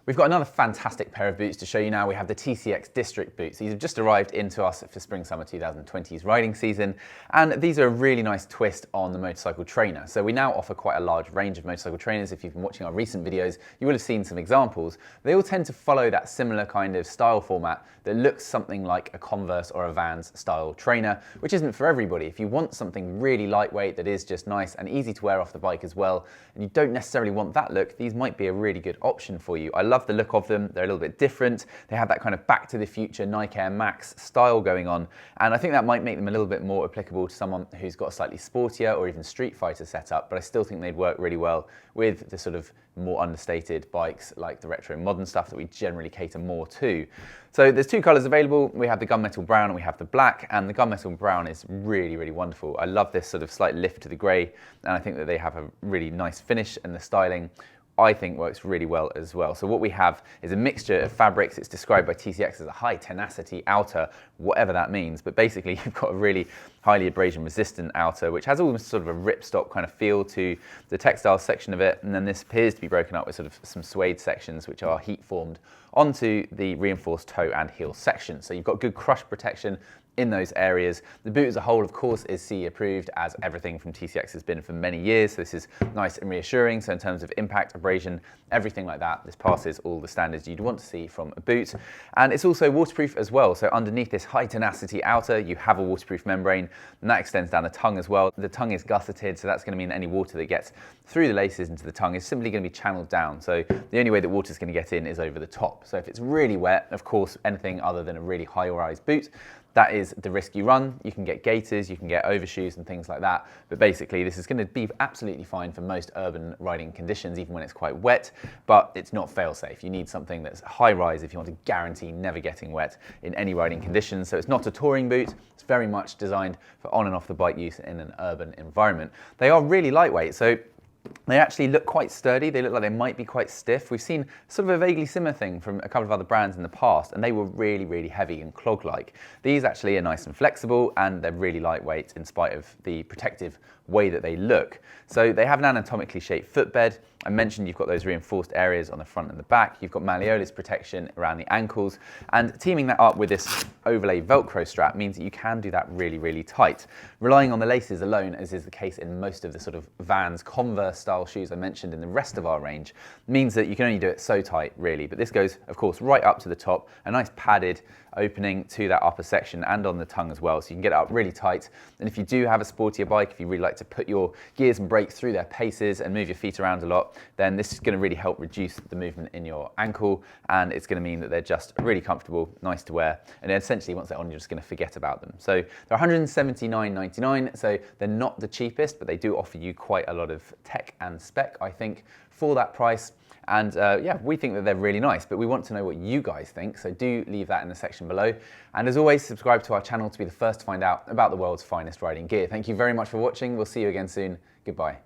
We've got another fantastic pair of boots to show you now. We have the TCX District boots. These have just arrived into us for Spring/Summer 2020's riding season, and these are a really nice twist on the motorcycle trainer. So we now offer quite a large range of motorcycle trainers. If you've been watching our recent videos, you will have seen some examples. They all tend to follow that similar kind of style format that looks something like a Converse or a Vans style trainer, which isn't for everybody. If you want something really lightweight that is just nice and easy to wear off the bike as well, and you don't necessarily want that look, these might be a really good option for you. I love the look of them. They're a little bit different. They have that kind of back to the future Nike Air Max style going on, and I think that might make them a little bit more applicable to someone who's got a slightly sportier or even street fighter setup, but I still think they'd work really well with the sort of more understated bikes like the retro modern stuff that we generally cater more to. So there's two colours available. We have the gunmetal brown and we have the black, and the gunmetal brown is really, really wonderful. I love this sort of slight lift to the grey, and I think that they have a really nice finish, and the styling I think works really well as well. So what we have is a mixture of fabrics. It's described by TCX as a high tenacity outer, whatever that means. But basically you've got a really highly abrasion resistant outer, which has almost sort of a ripstop kind of feel to the textile section of it. And then this appears to be broken up with sort of some suede sections, which are heat formed onto the reinforced toe and heel section. So you've got good crush protection in those areas. The boot as a whole, of course, is CE approved, as everything from TCX has been for many years. So this is nice and reassuring. So in terms of impact, abrasion, everything like that, this passes all the standards you'd want to see from a boot. And it's also waterproof as well. So underneath this high tenacity outer, you have a waterproof membrane, and that extends down the tongue as well. The tongue is gusseted, so that's going to mean any water that gets through the laces into the tongue is simply going to be channeled down. So the only way that water is going to get in is over the top. So if it's really wet, of course, anything other than a really high-rise boot, that is the risk you run. You can get gaiters, you can get overshoes and things like that. But basically, this is going to be absolutely fine for most urban riding conditions, even when it's quite wet, but it's not fail-safe. You need something that's high-rise if you want to guarantee never getting wet in any riding conditions. So it's not a touring boot. It's very much designed for on and off the bike use in an urban environment. They are really lightweight. So they actually look quite sturdy. They look like they might be quite stiff. We've seen sort of a vaguely similar thing from a couple of other brands in the past, and they were really, really heavy and clog-like. These actually are nice and flexible, and they're really lightweight in spite of the protective way that they look. So they have an anatomically shaped footbed. I mentioned you've got those reinforced areas on the front and the back. You've got malleolus protection around the ankles, and teaming that up with this overlay Velcro strap means that you can do that really, really tight. Relying on the laces alone, as is the case in most of the sort of Vans Converse style shoes I mentioned in the rest of our range, means that you can only do it so tight really. But this goes, of course, right up to the top, a nice padded opening to that upper section and on the tongue as well, so you can get it up really tight. And if you do have a sportier bike, if you really like to put your gears and brakes through their paces and move your feet around a lot, then this is going to really help reduce the movement in your ankle, and it's going to mean that they're just really comfortable, nice to wear, and essentially once they're on, you're just going to forget about them. So they're $179.99, so they're not the cheapest, but they do offer you quite a lot of tech and spec, I think, for that price. And yeah, we think that they're really nice, but we want to know what you guys think, so do leave that in the section below. And as always, subscribe to our channel to be the first to find out about the world's finest riding gear. Thank you very much for watching. We'll see you again soon. Goodbye.